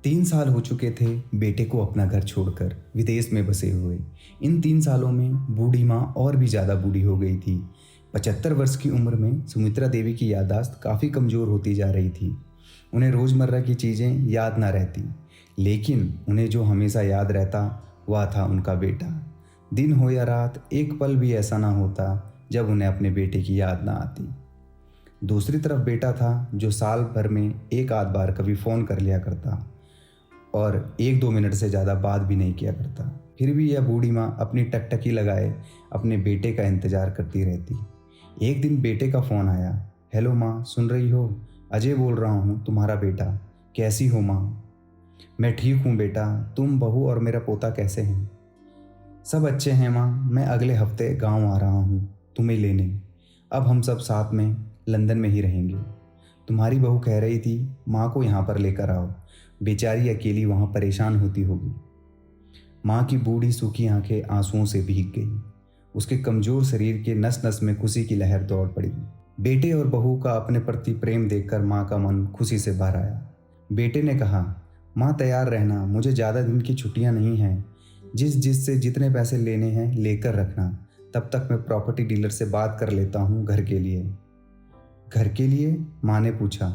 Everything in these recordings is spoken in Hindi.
3 साल हो चुके थे बेटे को अपना घर छोड़कर विदेश में बसे हुए। इन 3 सालों में बूढ़ी माँ और भी ज़्यादा बूढ़ी हो गई थी। 75 वर्ष की उम्र में सुमित्रा देवी की याददाश्त काफ़ी कमज़ोर होती जा रही थी। उन्हें रोज़मर्रा की चीज़ें याद ना रहती, लेकिन उन्हें जो हमेशा याद रहता वह था उनका बेटा। दिन हो या रात, एक पल भी ऐसा ना होता जब उन्हें अपने बेटे की याद ना आती। दूसरी तरफ बेटा था जो साल भर में एक आध बार कभी फ़ोन कर लिया करता और 1-2 मिनट से ज़्यादा बात भी नहीं किया करता। फिर भी यह बूढ़ी माँ अपनी टकटकी लगाए अपने बेटे का इंतज़ार करती रहती। एक दिन बेटे का फ़ोन आया। हेलो माँ, सुन रही हो? अजय बोल रहा हूँ, तुम्हारा बेटा। कैसी हो माँ? मैं ठीक हूँ बेटा, तुम, बहू और मेरा पोता कैसे हैं? सब अच्छे हैं माँ, मैं अगले हफ्ते गाँव आ रहा हूँ तुम्हें लेने। अब हम सब साथ में लंदन में ही रहेंगे। तुम्हारी बहू कह रही थी माँ को यहाँ पर लेकर आओ, बेचारी अकेली वहाँ परेशान होती होगी। माँ की बूढ़ी सूखी आंखें आंसुओं से भीग गई। उसके कमजोर शरीर के नस नस में खुशी की लहर दौड़ पड़ी। बेटे और बहू का अपने प्रति प्रेम देखकर माँ का मन खुशी से भर आया। बेटे ने कहा, माँ तैयार रहना, मुझे ज़्यादा दिन की छुट्टियाँ नहीं हैं। जिससे जितने पैसे लेने हैं लेकर रखना, तब तक मैं प्रॉपर्टी डीलर से बात कर लेता हूँ घर के लिए। घर के लिए? माँ ने पूछा।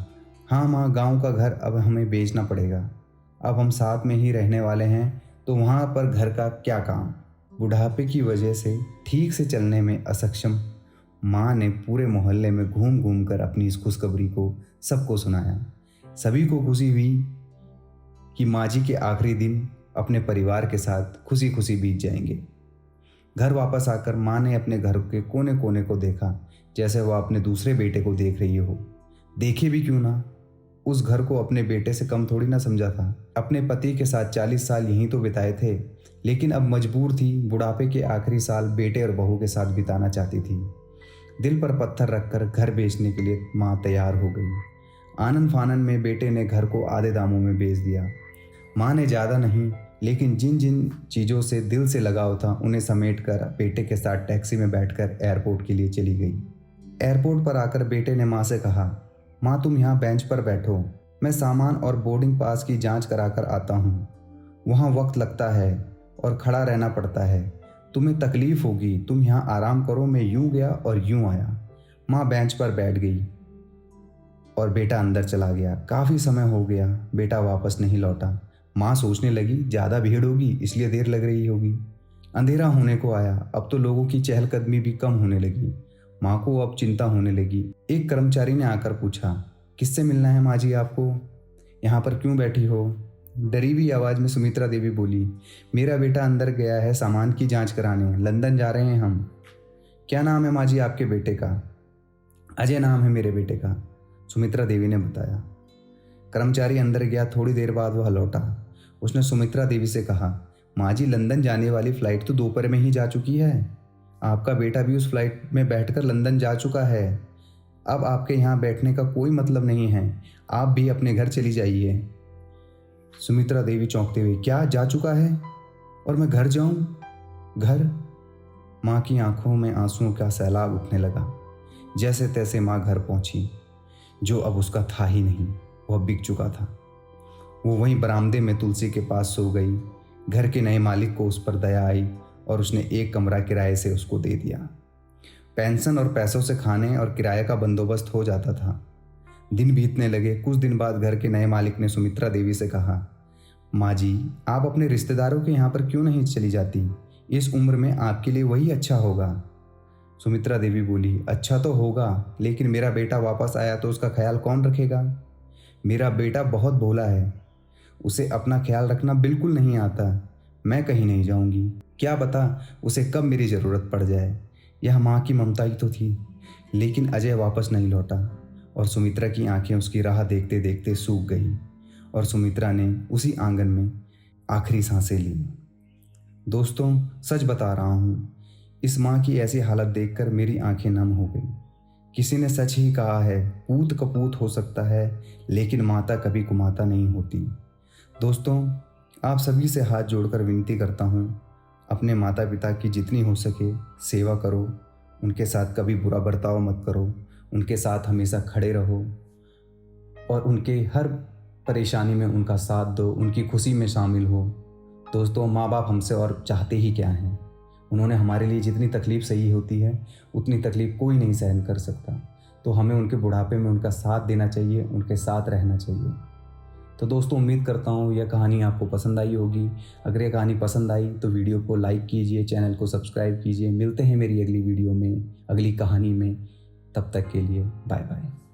हाँ माँ, गांव का घर अब हमें बेचना पड़ेगा। अब हम साथ में ही रहने वाले हैं, तो वहाँ पर घर का क्या काम। बुढ़ापे की वजह से ठीक से चलने में असक्षम माँ ने पूरे मोहल्ले में घूम घूम कर अपनी इस खुशखबरी को सबको सुनाया। सभी को खुशी हुई कि माँ जी के आखिरी दिन अपने परिवार के साथ खुशी खुशी बीत जाएंगे। घर वापस आकर माँ ने अपने घर के कोने कोने को देखा, जैसे वह अपने दूसरे बेटे को देख रही हो। देखे भी क्यों ना, उस घर को अपने बेटे से कम थोड़ी ना समझा था। अपने पति के साथ 40 साल यहीं तो बिताए थे, लेकिन अब मजबूर थी बुढ़ापे के आखिरी साल बेटे और बहू के साथ बिताना चाहती थी। दिल पर पत्थर रखकर घर बेचने के लिए माँ तैयार हो गई। आनन फानन में बेटे ने घर को आधे दामों में बेच दिया। माँ ने ज़्यादा नहीं, लेकिन जिन जिन चीज़ों से दिल से लगाव था उन्हें समेट कर बेटे के साथ टैक्सी में बैठकर एयरपोर्ट के लिए चली गई। एयरपोर्ट पर आकर बेटे ने माँ से कहा, माँ तुम यहाँ बेंच पर बैठो, मैं सामान और बोर्डिंग पास की जांच कराकर आता हूँ। वहाँ वक्त लगता है और खड़ा रहना पड़ता है, तुम्हें तकलीफ होगी, तुम यहाँ आराम करो। मैं यूं गया और यूं आया। माँ बेंच पर बैठ गई और बेटा अंदर चला गया। काफ़ी समय हो गया, बेटा वापस नहीं लौटा। माँ सोचने लगी ज़्यादा भीड़ होगी इसलिए देर लग रही होगी। अंधेरा होने को आया, अब तो लोगों की चहलकदमी भी कम होने लगी। माँ को अब चिंता होने लगी। एक कर्मचारी ने आकर पूछा, किससे मिलना है माँ जी आपको? यहाँ पर क्यों बैठी हो? डरी हुई आवाज़ में सुमित्रा देवी बोली, मेरा बेटा अंदर गया है सामान की जांच कराने, लंदन जा रहे हैं हम। क्या नाम है माँ जी आपके बेटे का? अजय नाम है मेरे बेटे का, सुमित्रा देवी ने बताया। कर्मचारी अंदर गया। थोड़ी देर बाद वह लौटा। उसने सुमित्रा देवी से कहा, माँ जी लंदन जाने वाली फ़्लाइट तो दोपहर में ही जा चुकी है। आपका बेटा भी उस फ्लाइट में बैठकर लंदन जा चुका है। अब आपके यहाँ बैठने का कोई मतलब नहीं है, आप भी अपने घर चली जाइए। सुमित्रा देवी चौंकते हुए, क्या जा चुका है और मैं घर जाऊं? घर? माँ की आंखों में आंसुओं का सैलाब उठने लगा। जैसे तैसे माँ घर पहुंची। जो अब उसका था ही नहीं, वह बिक चुका था। वो वहीं बरामदे में तुलसी के पास सो गई। घर के नए मालिक को उस पर दया आई और उसने एक कमरा किराए से उसको दे दिया। पेंशन और पैसों से खाने और किराए का बंदोबस्त हो जाता था। दिन बीतने लगे। कुछ दिन बाद घर के नए मालिक ने सुमित्रा देवी से कहा, माँ जी आप अपने रिश्तेदारों के यहाँ पर क्यों नहीं चली जाती? इस उम्र में आपके लिए वही अच्छा होगा। सुमित्रा देवी बोली, अच्छा तो होगा, लेकिन मेरा बेटा वापस आया तो उसका ख्याल कौन रखेगा? मेरा बेटा बहुत भोला है, उसे अपना ख्याल रखना बिल्कुल नहीं आता। मैं कहीं नहीं जाऊंगी, क्या पता उसे कब मेरी ज़रूरत पड़ जाए। यह माँ की ममता ही तो थी। लेकिन अजय वापस नहीं लौटा और सुमित्रा की आंखें उसकी राह देखते देखते सूख गई और सुमित्रा ने उसी आंगन में आखिरी सांसें ली। दोस्तों सच बता रहा हूँ, इस माँ की ऐसी हालत देखकर मेरी आंखें नम हो गई। किसी ने सच ही कहा है, पूत कपूत हो सकता है लेकिन माता कभी कुमाता नहीं होती। दोस्तों आप सभी से हाथ जोड़कर विनती करता हूँ, अपने माता पिता की जितनी हो सके सेवा करो, उनके साथ कभी बुरा बर्ताव मत करो, उनके साथ हमेशा खड़े रहो और उनके हर परेशानी में उनका साथ दो, उनकी खुशी में शामिल हो। दोस्तों, माँ बाप हमसे और चाहते ही क्या हैं। उन्होंने हमारे लिए जितनी तकलीफ़ सही होती है उतनी तकलीफ़ कोई नहीं सहन कर सकता। तो हमें उनके बुढ़ापे में उनका साथ देना चाहिए, उनके साथ रहना चाहिए। तो दोस्तों, उम्मीद करता हूँ यह कहानी आपको पसंद आई होगी। अगर यह कहानी पसंद आई तो वीडियो को लाइक कीजिए, चैनल को सब्सक्राइब कीजिए। मिलते हैं मेरी अगली वीडियो में, अगली कहानी में। तब तक के लिए बाय बाय।